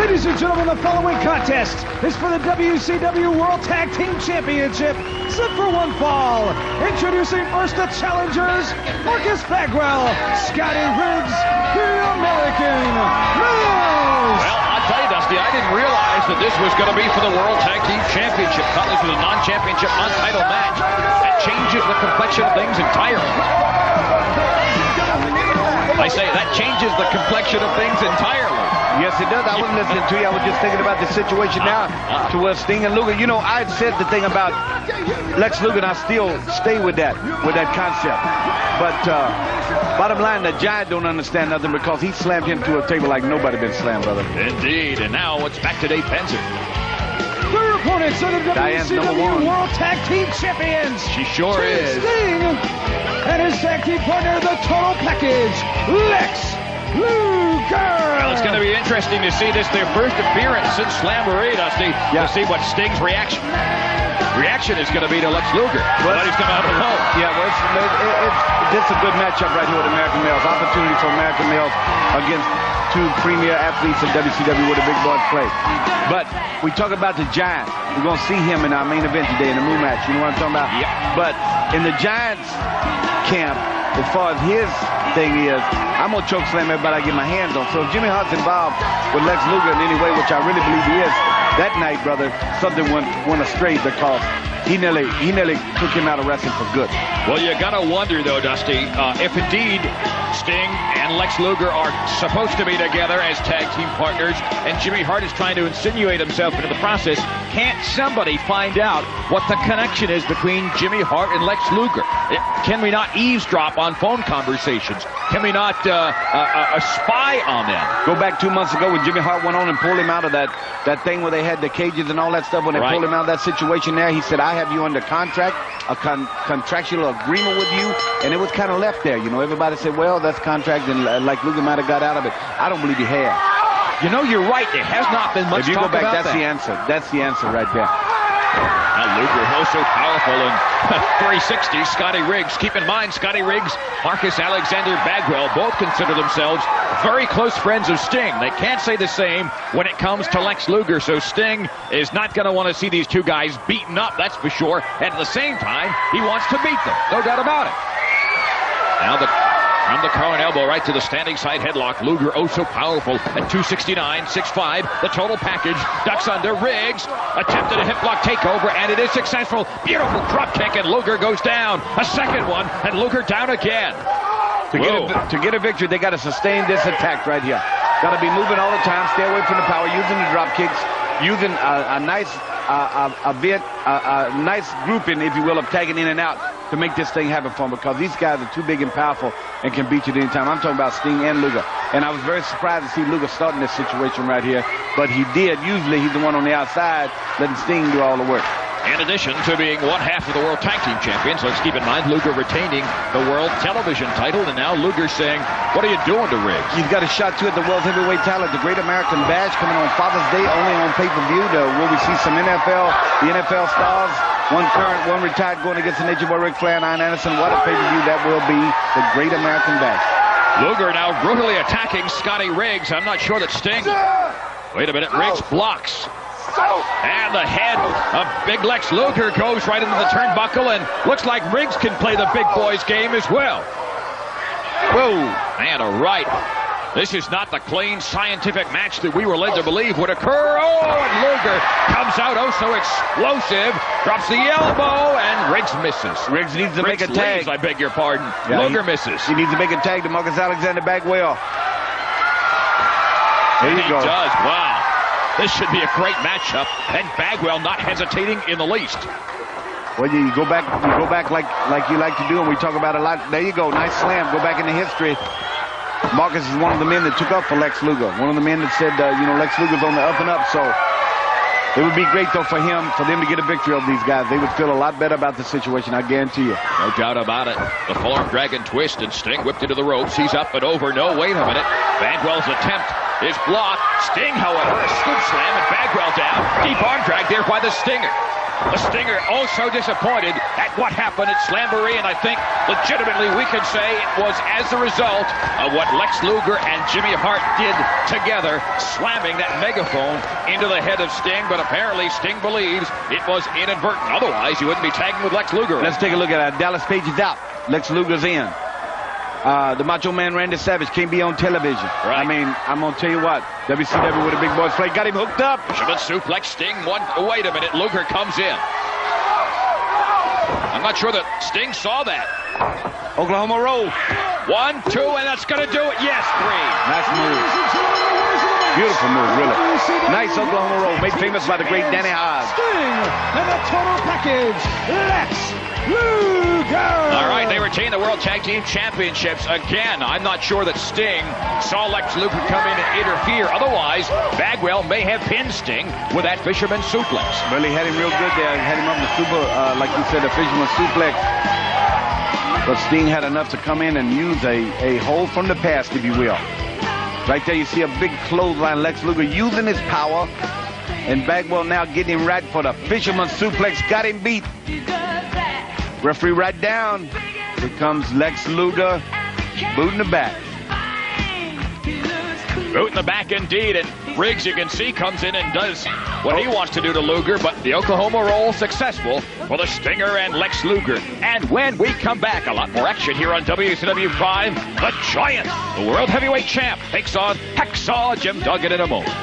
Ladies and gentlemen, the following contest is for the WCW World Tag Team Championship, set for one fall. Introducing first the challengers, Marcus Bagwell, Scotty Riggs, the American Mills. Well, I'll tell you, Dusty, I didn't realize that this was going to be for the World Tag Team Championship. Thought this was a non-championship, non-title match. That changes the complexion of things entirely. I say that changes the complexion of things entirely. Yes, it does. I wasn't listening to you. I was just thinking about the situation now to where Sting and Luger. You know, I had said the thing about Lex Luger, and I still stay with that concept. But bottom line, the Giant don't understand nothing because he slammed him to a table like nobody been slammed, brother. Indeed. And now it's back to Dave Penzer. Their opponents are the WCW World Tag Team Champions. She sure is. Sting and his tag team partner, the Total Package, Lex Luger. Well, it's going to be interesting to see this, their first appearance since Slamboree, Dusty, to see what Sting's reaction is going to be to Lex Luger. Well, he's come out alone. Yeah, well, this is a good matchup right here with American Males. Opportunity for American Males against two premier athletes in WCW where the big boys play. But we talk about the Giant. We're going to see him in our main event today in the Moon match. You know what I'm talking about? Yep. But in the Giants camp, as far as his thing is, I'm going to choke slam everybody I get my hands on. So if Jimmy Hart's involved with Lex Luger in any way, which I really believe he is, that night, brother, something went astray because he nearly took him out of wrestling for good. Well, you got to wonder, though, Dusty, if indeed Sting and Lex Luger are supposed to be together as tag team partners, and Jimmy Hart is trying to insinuate himself into the process, can't somebody find out what the connection is between Jimmy Hart and Lex Luger? Can we not eavesdrop on phone conversations? Can we not spy on them? Go back 2 months ago when Jimmy Hart went on and pulled him out of that thing where they had the cages and all that stuff. When they pulled him out of that situation there, he said, I have you under contract, a contractual agreement with you, and it was kind of left there. You know, everybody said, well, that's contract, and like Luger might have got out of it. I don't believe he had. You know, you're right. There has not been much talk about that. That's the answer. That's the answer right there. Now Luger, so powerful in 360. Scotty Riggs. Keep in mind, Scotty Riggs, Marcus Alexander Bagwell both consider themselves very close friends of Sting. They can't say the same when it comes to Lex Luger. So Sting is not going to want to see these two guys beaten up, that's for sure. And at the same time, he wants to beat them. No doubt about it. Now from the collar and elbow right to the standing side headlock. Luger so powerful at 269, 6'5", the Total Package, ducks under. Riggs attempted a hip block takeover, and it is successful. Beautiful drop kick, and Luger goes down. A second one, and Luger down again. To get a victory, they got to sustain this attack right here. Got to be moving all the time, stay away from the power, using the drop kicks, using a nice nice grouping, if you will, of tagging in and out to make this thing happen for them, because these guys are too big and powerful and can beat you at any time. I'm talking about Sting and Luger. And I was very surprised to see Luger starting this situation right here, but he did. Usually he's the one on the outside letting Sting do all the work. In addition to being one half of the World Tag Team Champions, let's keep in mind Luger retaining the World Television title, and now Luger saying, what are you doing to Riggs? He's got a shot to it, the World Heavyweight title, the Great American Bash coming on Father's Day, only on pay-per-view. Will we see some the NFL stars, one current, one retired, going against the Nature Boy Ric Flair and Arn Anderson? What a pay-per-view that will be, the Great American Bash. Luger now brutally attacking Scotty Riggs. I'm not sure that Sting... Wait a minute, Riggs blocks. And the head of big Lex Luger goes right into the turnbuckle, and looks like Riggs can play the big boys game as well. Whoa, and a right. This is not the clean scientific match that we were led to believe would occur. Oh, and Luger comes out so explosive, drops the elbow, and Riggs misses. Riggs needs to make a tag. I beg your pardon. Yeah, Luger misses. He needs to make a tag to Marcus Alexander Bagwell. There you go. He does. Wow. This should be a great matchup, and Bagwell not hesitating in the least. Well, you go back like you like to do, and we talk about it a lot. There you go, nice slam. Go back into history. Marcus is one of the men that took up for Lex Luger. One of the men that said, Lex Luger's on the up and up. So it would be great, though, for them to get a victory over these guys. They would feel a lot better about the situation, I guarantee you. No doubt about it. The forearm dragon twist, and Sting whipped into the ropes. He's up and over. No, wait a minute. Bagwell's attempt is blocked. Sting, however, a scoop slam, and Bagwell down. Deep arm drag there by the Stinger. The Stinger also disappointed at what happened at Slamboree, and I think legitimately we can say it was as a result of what Lex Luger and Jimmy Hart did together, slamming that megaphone into the head of Sting, but apparently Sting believes it was inadvertent. Otherwise, you wouldn't be tagging with Lex Luger. Let's take a look at that. Dallas Page is out. Lex Luger's in. The Macho Man Randy Savage can't be on television. Right. I mean, I'm going to tell you what. WCW with a big boys play. Got him hooked up. Fisherman suplex, Sting. Wait a minute. Luger comes in. I'm not sure that Sting saw that. Oklahoma roll. 1, 2, and that's going to do it. Yes, 3. Nice move. Beautiful move, really. Nice Oklahoma roll, made famous by the great Danny Hodge. Sting and the total package, Lex Luger. All right, they retain the World Tag Team Championships again. I'm not sure that Sting saw Lex Luger come in and interfere. Otherwise, Bagwell may have pinned Sting with that fisherman suplex. Really had him real good there. Had him up the super, like you said, a fisherman suplex. But Sting had enough to come in and use a hold from the past, if you will. Right there, you see a big clothesline. Lex Luger using his power. And Bagwell now getting him right for the fisherman suplex. Got him beat. Referee right down. Here comes Lex Luger. Boot in the back. Boot in the back indeed. And Riggs, you can see, comes in and does what he wants to do to Luger. But the Oklahoma roll successful for the Stinger and Lex Luger. And when we come back, a lot more action here on WCW Prime. The Giant, the World Heavyweight Champ, takes on Hacksaw Jim Duggan in a moment.